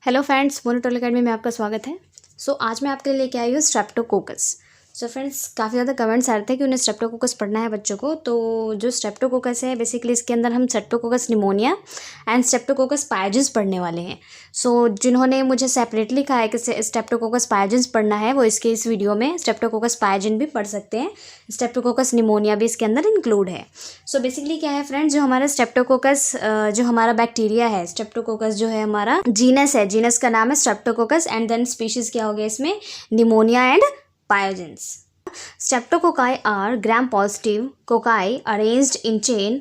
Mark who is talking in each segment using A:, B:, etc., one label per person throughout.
A: Hello friends, मोनोटोल academy में आपका स्वागत है। आज मैं आपके लिए लेके आई हूँ स्ट्रेप्टोकोकस। फ्रेंड्स, काफ़ी ज़्यादा कमेंट्स आ रहे थे कि उन्हें स्ट्रेप्टोकोकस पढ़ना है बच्चों को। तो जो स्ट्रेप्टोकोकस है बेसिकली इसके अंदर हम Streptococcus pneumonia and Streptococcus pyogenes पढ़ने वाले हैं। जिन्होंने मुझे सेपरेटली कहा है कि स्ट्रेप्टोकोकस पायोजेंस पढ़ना है वो इस वीडियो में स्ट्रेप्टोकोकस पायोजेन भी पढ़ सकते हैं। स्ट्रेप्टोकोकस निमोनिया भी इसके अंदर इंक्लूड है। बेसिकली क्या है फ्रेंड्स, जो हमारा स्ट्रेप्टोकोकस जो हमारा बैक्टीरिया है, स्ट्रेप्टोकोकस जो है हमारा जीनस है, जीनस का नाम है स्ट्रेप्टोकोकस एंड देन स्पीशीज क्या हो गया इसमें, pneumonia and pyogenes. Streptococci are gram positive cocci arranged in chain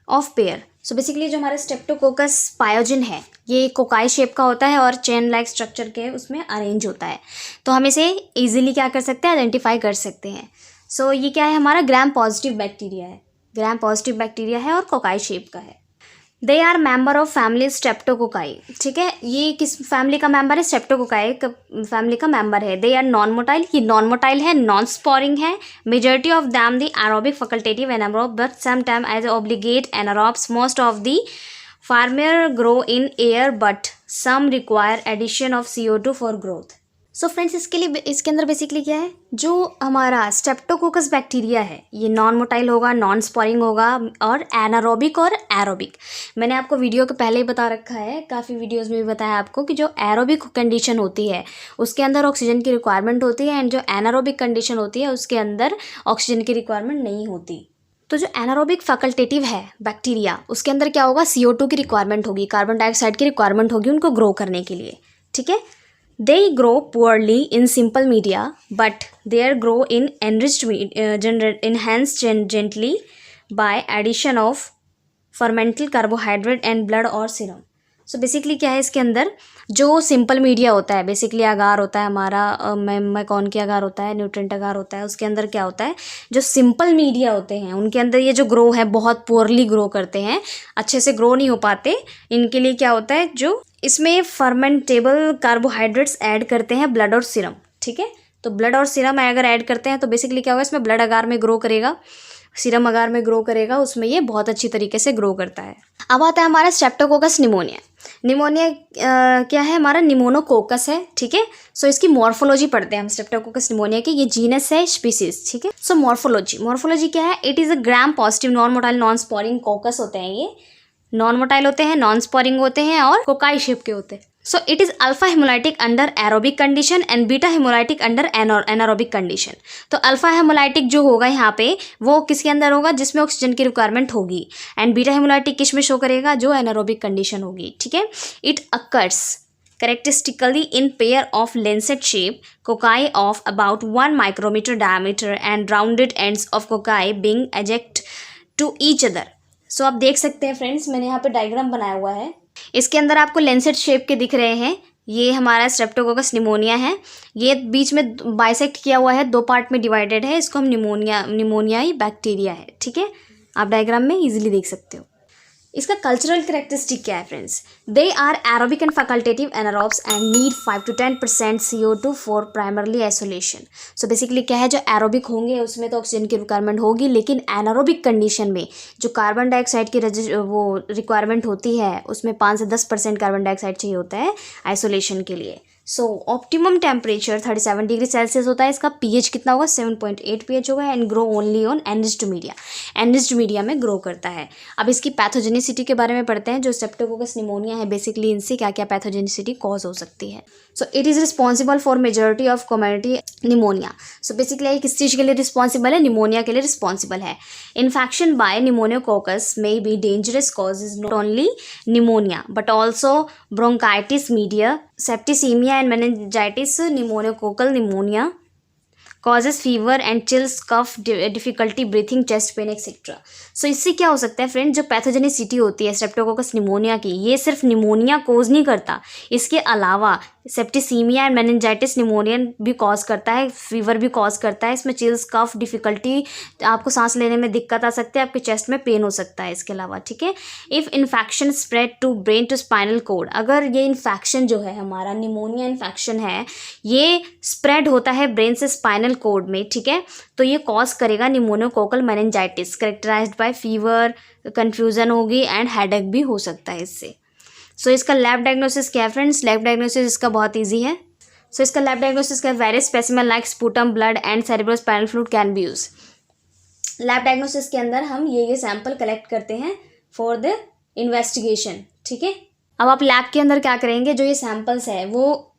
A: of pair. Basically जो हमारा स्ट्रेप्टोकोकस पायोजेन है ये कोकाई शेप का होता है और चेन लाइक स्ट्रक्चर के उसमें अरेंज होता है। तो हम इसे इजीली क्या कर सकते हैं, आइडेंटिफाई कर सकते हैं। ये क्या है, हमारा ग्राम पॉजिटिव बैक्टीरिया है, ग्राम पॉजिटिव बैक्टीरिया है और कोकाई शेप का है। They are member of family streptococci. ठीक है, ये किस फैमिली का मेंबर है, स्ट्रेप्टोकोकाई फैमिली का मेंबर है। दे आर नॉन मोटाइल, ये नॉन मोटाइल है, नॉन स्पोरिंग है। Majority of them the aerobic facultative anaerobe but some time as obligate anaerobes. Most of the former grow in air but some require addition of CO2 for growth. Friends, इसके अंदर basically क्या है, जो हमारा Streptococcus bacteria है ये non motile होगा, non sporing होगा और एनारोबिक और एरोबिक। मैंने आपको वीडियो के पहले ही बता रखा है, काफ़ी वीडियोस में भी बताया आपको कि जो एरोबिक कंडीशन होती है उसके अंदर ऑक्सीजन की रिक्वायरमेंट होती है एंड जो एनारोबिक कंडीशन होती है उसके अंदर ऑक्सीजन की रिक्वायरमेंट नहीं होती। तो जो एनारोबिक फैकल्टेटिव है बैक्टीरिया उसके अंदर क्या होगा, CO2 की रिक्वायरमेंट होगी, कार्बन डाइऑक्साइड की रिक्वायरमेंट होगी उनको ग्रो करने के लिए। ठीक है, they grow poorly in simple media but they grow in enhanced gently by addition of fermental carbohydrate and blood or serum। Basically क्या है, इसके अंदर जो सिंपल मीडिया होता है, बेसिकली अगार होता है हमारा, मैकॉन की अगार होता है, न्यूट्रेंट अगार होता है, उसके अंदर क्या होता है, जो सिंपल मीडिया होते हैं उनके अंदर ये जो ग्रो है बहुत पुअरली ग्रो करते हैं, अच्छे से ग्रो नहीं हो पाते। इनके लिए क्या होता है, जो इसमें फर्मेंटेबल कार्बोहाइड्रेट्स ऐड करते हैं, ब्लड और सीरम। ठीक है, तो ब्लड और सीरम अगर ऐड करते हैं तो बेसिकली क्या होगा, इसमें ब्लड अगार में ग्रो करेगा, सीरम अगार में ग्रो करेगा, उसमें ये बहुत अच्छी तरीके से ग्रो करता है। अब आता है हमारा स्ट्रेप्टोकोकस निमोनिया। निमोनिया क्या है, हमारा निमोनोकोकस है। ठीक है, इसकी मॉर्फोलॉजी पढ़ते हैं हम स्ट्रेप्टोकोकस निमोनिया की। ये जीनस है, स्पीसीज। ठीक है, मॉर्फोलॉजी क्या है, it is a gram positive non motile non sporing कोकस होते हैं। ये नॉन मोटाइल होते हैं, नॉन स्पोरिंग होते हैं और कोकाई शेप के होते हैं। It is alpha hemolytic under aerobic condition and beta haemolytic under anaerobic condition. तो अल्फा हेमोलाइटिक जो होगा यहाँ पे वो किसके अंदर होगा, जिसमें ऑक्सीजन की रिक्वायरमेंट होगी, एंड बीटा हेमोलाइटिक किस में शो करेगा, जो एनारोबिक कंडीशन होगी। ठीक है, it occurs characteristically in pair of lancet shape cocci of about 1 micrometer diameter and rounded ends of cocci being adjacent to each other। आप देख सकते हैं फ्रेंड्स, मैंने यहाँ पे डायग्राम बनाया हुआ है, इसके अंदर आपको लेंसेट शेप के दिख रहे हैं। ये हमारा स्ट्रेप्टोकोकस निमोनिया है, ये बीच में बाइसेक्ट किया हुआ है, 2 पार्ट में डिवाइडेड है, इसको हम निमोनियाई बैक्टीरिया है। ठीक है, आप डायग्राम में इजीली देख सकते हो। इसका कल्चरल कैरेक्टरिस्टिक क्या है friends, they are aerobic and facultative anaerobes and need 5 to 10% CO2 for primarily isolation. Basically क्या है, जो एरोबिक होंगे उसमें तो ऑक्सीजन की रिक्वायरमेंट होगी, लेकिन एनारोबिक कंडीशन में जो कार्बन डाइऑक्साइड की वो रिक्वायरमेंट होती है उसमें 5 से 10% कार्बन डाइऑक्साइड चाहिए होता है आइसोलेशन के लिए। ऑप्टिमम टेम्परेचर 37 डिग्री सेल्सियस होता है। इसका pH कितना होगा, 7.8 pH होगा and grow only on enriched media, enriched media में ग्रो करता है। अब इसकी पैथोजेनिसिटी के बारे में पढ़ते हैं। जो स्ट्रेप्टोकोकस निमोनिया है बेसिकली इनसे क्या क्या पैथोजेनिसिटी कॉज हो सकती है। It is responsible for majority of community pneumonia. Basically ये किस चीज़ के लिए रिस्पॉन्सिबल है, निमोनिया के लिए रिस्पॉन्सिबल है। Infection by pneumococcus may be dangerous causes not only pneumonia but also bronchitis media, septicaemia and meningitis, pneumococcal pneumonia causes fever and chills, cough, difficulty breathing, chest pain etc। इससे क्या हो सकता है friend, जो pathogenicity होती है Streptococcus pneumonia की, ये सिर्फ निमोनिया कोज नहीं करता, इसके अलावा सेप्टिसीमिया एंड मेनिंजाइटिस निमोनिया भी कॉज करता है, फीवर भी कॉज करता है। इसमें चिल्स, कफ, डिफिकल्टी, आपको सांस लेने में दिक्कत आ सकती है, आपके चेस्ट में पेन हो सकता है इसके अलावा। ठीक है, if infection spread to brain to spinal cord, अगर ये इन्फेक्शन जो है हमारा निमोनिया इन्फेक्शन है ये स्प्रेड होता है ब्रेन से स्पाइनल कोड में, ठीक है, तो ये कॉज करेगा pneumococcal meningitis, characterised by fever, confusion होगी एंड हेडेक भी हो सकता है इससे। सो इसका लैब डायग्नोसिस क्या है फ्रेंड्स? लैब डायग्नोसिस इसका बहुत ईजी है. सो इसका लैब डायग्नोसिस का various specimen like sputum, blood and cerebrospinal fluid can be use. Lab diagnosis के अंदर हम ये सैंपल कलेक्ट करते हैं फॉर द इन्वेस्टिगेशन. ठीक है. अब आप लैब के अंदर क्या करेंगे, जो ये सैंपल्स है वो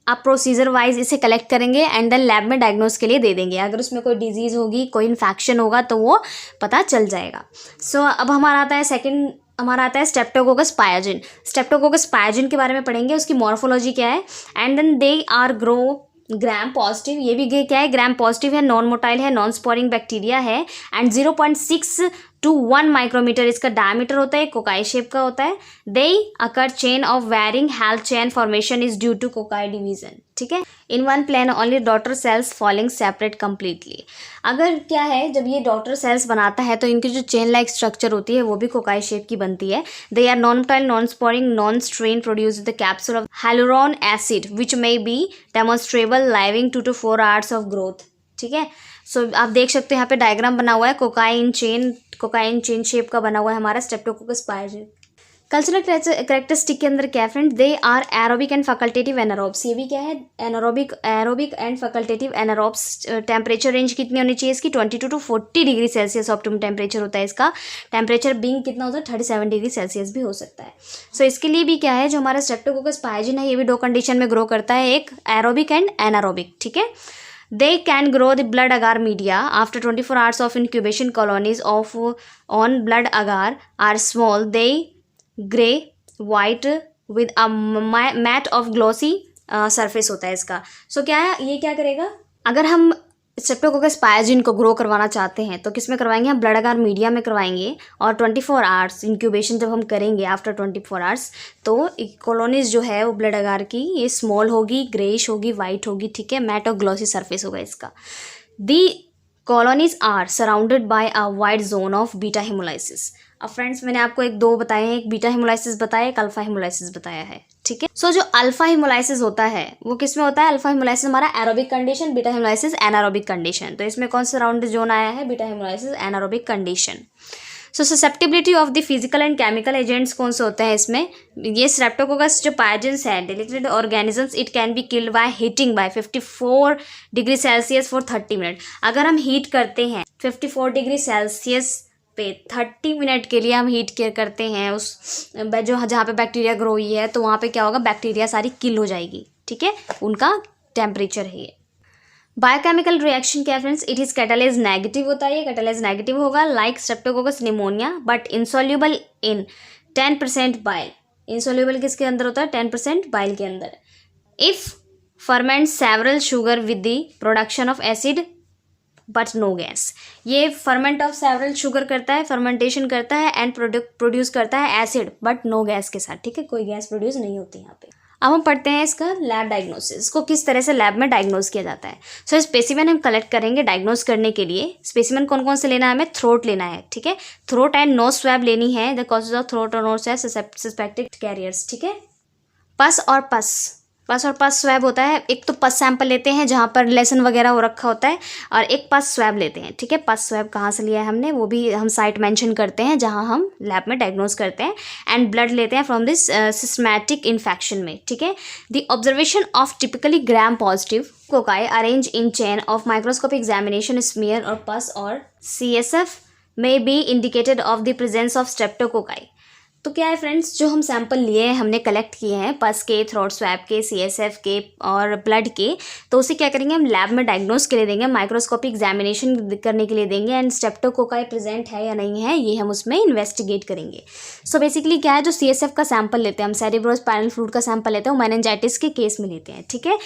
A: आप प्रोसीजर वाइज इसे कलेक्ट करेंगे एंड देन लैब में डायग्नोस के लिए दे देंगे. अगर उसमें कोई डिजीज़ होगी, कोई इन्फेक्शन होगा तो वो पता चल जाएगा. सो अब हमारा आता है सेकंड, हमारा आता है स्ट्रेप्टोकोकस पायोजिन. स्ट्रेप्टोकोकस पायोजिन के बारे में पढ़ेंगे, उसकी मॉर्फोलॉजी क्या है. And then they are grow gram positive. ये भी क्या है, ग्राम पॉजिटिव है, नॉन मोटाइल है, नॉन स्पोरिंग बैक्टीरिया है एंड 0.6 to 1 माइक्रोमीटर इसका डायमीटर होता है, कोकाई शेप का होता है. They occur chain of varying length chain formation is due to cocci division. ठीक है. In one plane only daughter cells falling separate completely. अगर क्या है, जब ये डॉटर सेल्स बनाता है तो इनकी जो चेन लाइक स्ट्रक्चर होती है वो भी कोकाई शेप की बनती है. They are non motile, non sporing, non strain, produce the capsule of hyaluron acid which may be demonstrable living 2 to 4 hours of growth. ठीक है. सो आप देख सकते हैं यहाँ पे डायग्राम बना हुआ है, कोकाइन चेन शेप का बना हुआ है हमारा स्ट्रेप्टोकोकस पायोजिन. कल्चरल करेक्टरिस्टिक के अंदर क्या है friend, they are aerobic and facultative anaerobes. ये भी क्या है, aerobic and facultative anaerobes. Temperature range कितनी होनी चाहिए इसकी, 22 to 40 degree Celsius optimum temperature होता है इसका. टेम्परेचर बीइंग कितना होता है, 37 डिग्री सेल्सियस भी हो सकता है. सो इसके लिए भी क्या है, जो हमारा स्ट्रेप्टोकोकस पायोजिन है ये भी 2 कंडीशन में ग्रो करता है, एक एरोबिक एंड एनारोबिक. ठीक है. They can grow the blood agar media after 24 hours of incubation. Colonies of on blood agar are small. They gray white with a mat of glossy surface होता है इसका. So क्या है, ये क्या करेगा, अगर हम स्ट्रेप्टोकोकस पायोजिन को ग्रो करवाना चाहते हैं तो किस में करवाएंगे, हम ब्लड अगार मीडिया में करवाएंगे. और 24 आवर्स इंक्यूबेशन जब हम करेंगे, आफ्टर 24 आवर्स, तो कॉलोनीज जो है वो ब्लड अगार की ये स्मॉल होगी, ग्रेइश होगी, वाइट होगी. ठीक है. मैट और ग्लॉसी सरफेस होगा इसका. The colonies are surrounded by a wide zone of beta haemolysis. अब फ्रेंड्स मैंने आपको दो बताए हैं, एक बीटा हेमोलाइसिस बताया, एक अल्फा हेमोलाइसिस बताया है. ठीक है. सो जो अल्फा हेमोलाइसिस होता है वो किस में होता है, अल्फा हेमोलाइसिस हमारा aerobic condition, beta haemolysis anaerobic condition. तो इसमें कौन सा राउंड जोन आया है, beta haemolysis anaerobic condition. So susceptibility of the physical and chemical agents कौन से होते हैं इसमें, ये स्ट्रेप्टोकोकस जो पायोजिन्स है, delicated organisms, it can be killed by heating by 54 degree Celsius for 30 minute. अगर हम हीट करते हैं 54 डिग्री सेल्सियस पे 30 मिनट के लिए हम हीट केयर करते हैं उस जो जहाँ पे बैक्टीरिया ग्रो हुई है, तो वहाँ पे क्या होगा, बैक्टीरिया सारी किल हो जाएगी. ठीक है. उनका टेम्परेचर है ये. बायोकेमिकल रिएक्शन क्या friends, it is catalase negative होता है, ये कैटालाइज नेगेटिव होगा like streptococcus pneumonia but insoluble in 10% bile. Insoluble किसके अंदर होता है, 10% बाइल के अंदर. If ferment several sugar with the production of acid but no gas. ये फर्मेंट ऑफ सेवरल शुगर करता है, फर्मेंटेशन करता है एंड प्रोड्यूस करता है एसिड बट नो गैस के साथ. ठीक है. कोई गैस प्रोड्यूस नहीं होती यहाँ पे. अब हम पढ़ते हैं इसका लैब डायग्नोसिस, इसको किस तरह से लैब में डायग्नोस किया जाता है. सो स्पेसिमेन हम कलेक्ट करेंगे डायग्नोस करने के लिए. स्पेसिमेन कौन कौन से लेना है, हमें थ्रोट लेना है. ठीक है. थ्रोट एंड नोज स्वैब लेनी है. द कॉजेज ऑफ थ्रोट और नोज स्वैब सस्पेक्टेड कैरियर्स. ठीक है. पस और पस स्वैब होता है. एक तो पस सैंपल लेते हैं जहाँ पर लेसन वगैरह हो रखा होता है, और एक पस स्वैब लेते हैं. ठीक है. पस स्वैब कहाँ से लिया है हमने, वो भी हम साइट मेंशन करते हैं जहाँ हम लैब में डायग्नोस करते हैं. एंड ब्लड लेते हैं फ्रॉम दिस सिस्टमैटिक इन्फेक्शन में. ठीक है. The observation of typically gram positive cocci arrange in chain of microscopic examination smear और पस और CSF may be indicated of the presence of streptococci. तो क्या है फ्रेंड्स, जो हम सैंपल लिए हैं, हमने कलेक्ट किए हैं पस के, थ्रोट स्वैब के, CSF के और ब्लड के, तो उसे क्या करेंगे, हम लैब में डायग्नोस के लिए देंगे, माइक्रोस्कोपिक एग्जामिनेशन करने के लिए देंगे. एंड स्ट्रेप्टोकोकाई प्रेजेंट है या नहीं है ये हम उसमें इन्वेस्टिगेट करेंगे. सो बेसिकली क्या है, जो CSF का सैंपल लेते हैं हम, सेरेब्रोस्पाइनल फ्लूइड का सैंपल लेते हैं, वो मेनिंजाइटिस के केस में लेते हैं. ठीक है.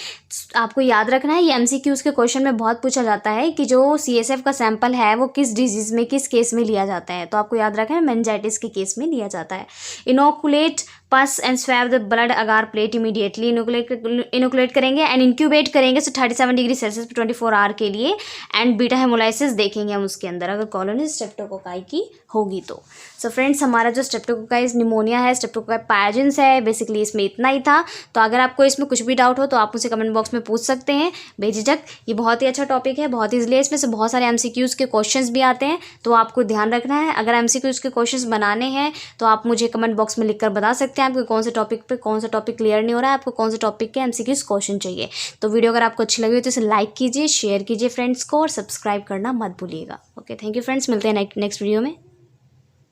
A: आपको याद रखना है, ये MCQs के क्वेश्चन में बहुत पूछा जाता है कि जो CSF का सैंपल है वो किस डिजीज़ में, किस केस में लिया जाता है. तो आपको याद रखना है, मेनिंजाइटिस के केस में लिया जाता है. इनोकुलेट पस and swab the blood agar plate immediately. Inoculate करेंगे एंड इंक्यूबेट करेंगे 37 डिग्री सेल्सियस पर 24 आवर के लिए. एंड बीटा हेमोलाइसिस देखेंगे हम उसके अंदर, अगर कॉलोनी स्ट्रेप्टोकोकाई की होगी तो. सो फ्रेंड्स, हमारा जो स्ट्रेप्टोकोकाई निमोनिया है, स्ट्रेप्टोकोकाई पायोजिन्स है, बेसिकली इसमें इतना ही था. तो अगर आपको इसमें कुछ भी डाउट हो तो आप मुझे कमेंट बॉक्स में पूछ सकते हैं बेझिझक. ये बहुत ही अच्छा टॉपिक है, बहुत ईजिली है. इसमें से बहुत सारे MCQs के क्वेश्चंस भी आते हैं, तो आपको ध्यान रखना है. अगर MCQs के क्वेश्चंस बनाने हैं तो आप मुझे कमेंट बॉक्स में लिखकर बता सकते हैं. हैं आपको कौन से टॉपिक पे कौन सा टॉपिक क्लियर नहीं हो रहा है, आपको कौन से टॉपिक के एमसीक्यूज क्वेश्चन चाहिए। तो वीडियो अगर आपको अच्छी लगी हो तो इसे लाइक कीजिए, शेयर कीजिए फ्रेंड्स को, और सब्सक्राइब करना मत भूलिएगा। ओके, थैंक यू फ्रेंड्स, मिलते हैं नेक्स्ट वीडियो में।